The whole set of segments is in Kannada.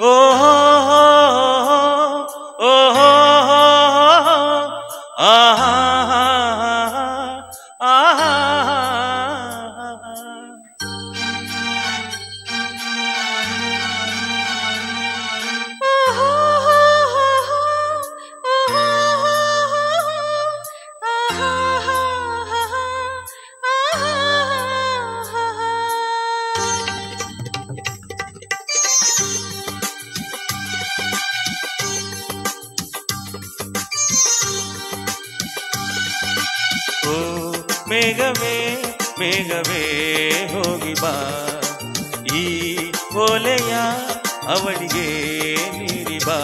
ಓಹೋ ಓಹೋ ಆಹಾ ಆಹಾ ಮೇಘವೇ ಮೇಘವೇ ಹೋಗಿ ಬಾ, ಈ ಓಲೆಯ ಅವಳಿಗೆ ನೀಡಿ ಬಾ.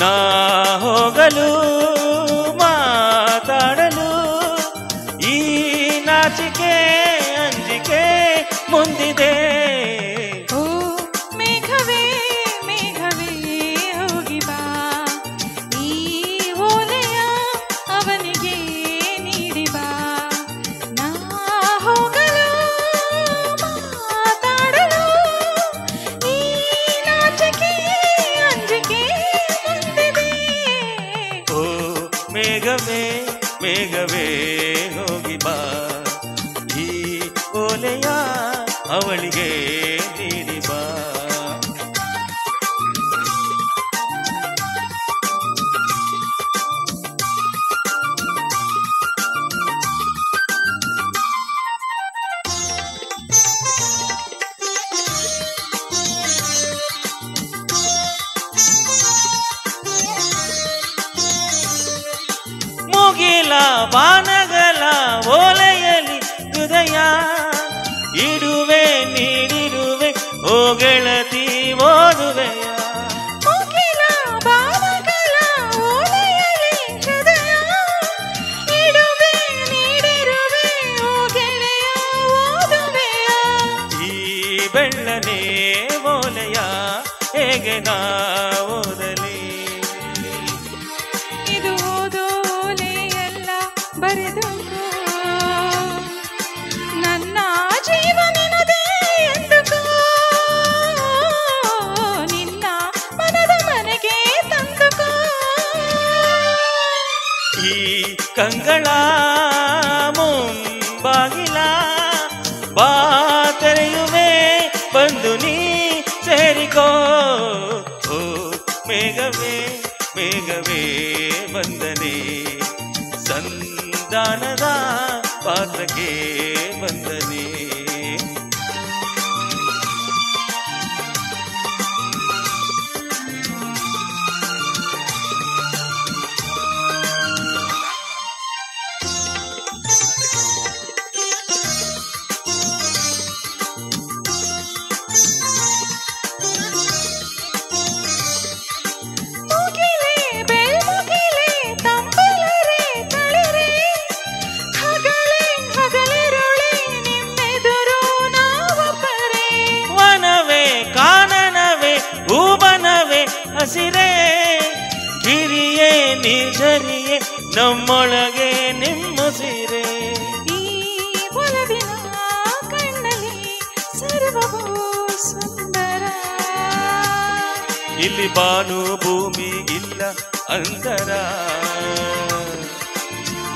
ನಾ ಹೋಗಲು ಮಾತಾಡಲು ಈ ನಾಚಿಕೆ ಅಂಜಿಕೆ ಮುಂದಿದೆ. ಓ ಮೇಘವೇ ಮೇಘವೇ ಹೋಗಿ ಬಾ, ಈ ಓಲೆಯ ಅವನಿಗೆ ನೀಡಿ ಬಾ. ನಾ ಹೋಗಲು ಮಾತಾಡಲು ಈ ನಾಚಿಕೆ ಅಂಜಿಕೆ ಮುಂದಿದೆ. ಓ ಮೇಘವೇ ಮೇಘವೇ ಹೋಗಿ ಬಾ, ಈ ಓಲೆಯ ಅವಳಿಗೆ ನೀಡಿ ಬಾ. ಮುಗಿಲ ಬಾನಗಲ ಓಲೆಯಲ್ಲಿ ಹೃದಯ ಇಡುವೆ ನೀಡಿರುವೆ, ಓ ಗೆಳತಿ ಓದುವೆಯ. ಮುಗಿಲ ಬಾನಗಲ ಓಲೆಯಲ್ಲಿ ಹೃದಯ ಇಡುವೆ ನೀಡಿರುವೆ, ಓ ಗೆಳೆಯ ಓದುವೆಯ. ಈ ಬೆಳ್ಳನೆ ಓಲೆಯ ಹೇಗೆ ನಾ ಓದಲಿ? ಇದು ಓದೋಲೆಯಲ್ಲ ಬರೆದುಕೋ, ನನ್ನ ಜೀವ ನಿನ್ನದೇ ಎಂದುಕೋ. ನಿನ್ನ ಮನದ ಮನೆಗೆ ತಂದುಕೋ. ಈ ಕಂಗಳ ಮುಂಬಾಗಿಲ ಬಾ ತೆರೆಯುವೆ, ಬಂದು ನೀ ಸೇರಿಕೋ. ಓ ಮೇಘವೇ ಮೇಘವೇ ವಂದನೆ, ಸಂಧಾನದ ಪಾತ್ರಕ್ಕೆ ವಂದನೆ. ಮುಗಿಲೆ ಬೆಳ್ಮುಗಿಲೆ ತಂಬಲರೆ ತಳಿರೆ, ಹಗಲೇ ಹಗಲಿರುಳೆ ನಿಮ್ಮೆದುರು ನಾವೊಬ್ಬರೇ. ವನವೇ ಕಾನನವೇ ಭೂವನವೇ ಹಸಿರೇ, ಗಿರಿಯೇ ನಿರ್ಜರಿಯೇ ನಮ್ಮೊಳಗೆ ನಿಮ್ಮುಸಿರೇ. ಈ ಒಲವಿನ ಕಣ್ಣಲ್ಲಿ ಸರ್ವವೂ ಸುಂದರ. ಇಲ್ಲಿ ಬಾನು ಭೂಮಿ ಇಲ್ಲ ಅಂತರ,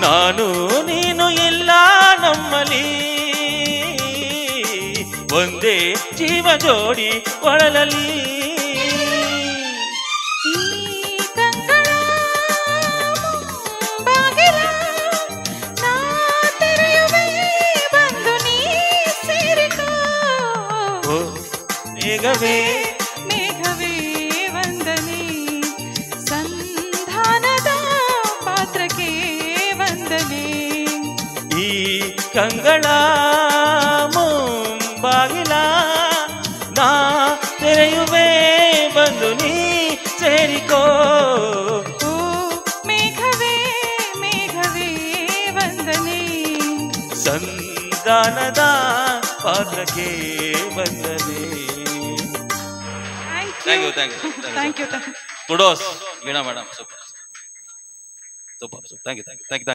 ನಾನು ನೀನು ಇಲ್ಲ ನಮ್ಮಲ್ಲಿ, ಒಂದೇ ಜೀವ ಜೋಡಿ ಒಳಲಲ್ಲಿ. ಈ ಕಂಗಳ ಬಾಗಿಲ ನಾ ತೆರೆಯುವೆ, ಬಂದು ನೀ ಸೇರಿಕೋ. ಓ ಮೇಘವೇ ಮೇಘವೇ ವಂದನೆ, ಸಂಧಾನದ ಪಾತ್ರಕ್ಕೆ ವಂದನೆ. ಈ ಕಂಗಳ ಮುಂಬಾಗಿಲ ನಾ ತೆರೆಯುವೆ, ಬಂದು ನೀ ಸೇರಿಕೋ. ಓ ಮೇಘವೇ ಮೇಘವೇ ವಂದನೆ, ಸಂಧಾನದ ಪಾತ್ರಕ್ಕೆ ವಂದನೆ. Thank you thank you. Kudos Veena madam, super super. Thank you.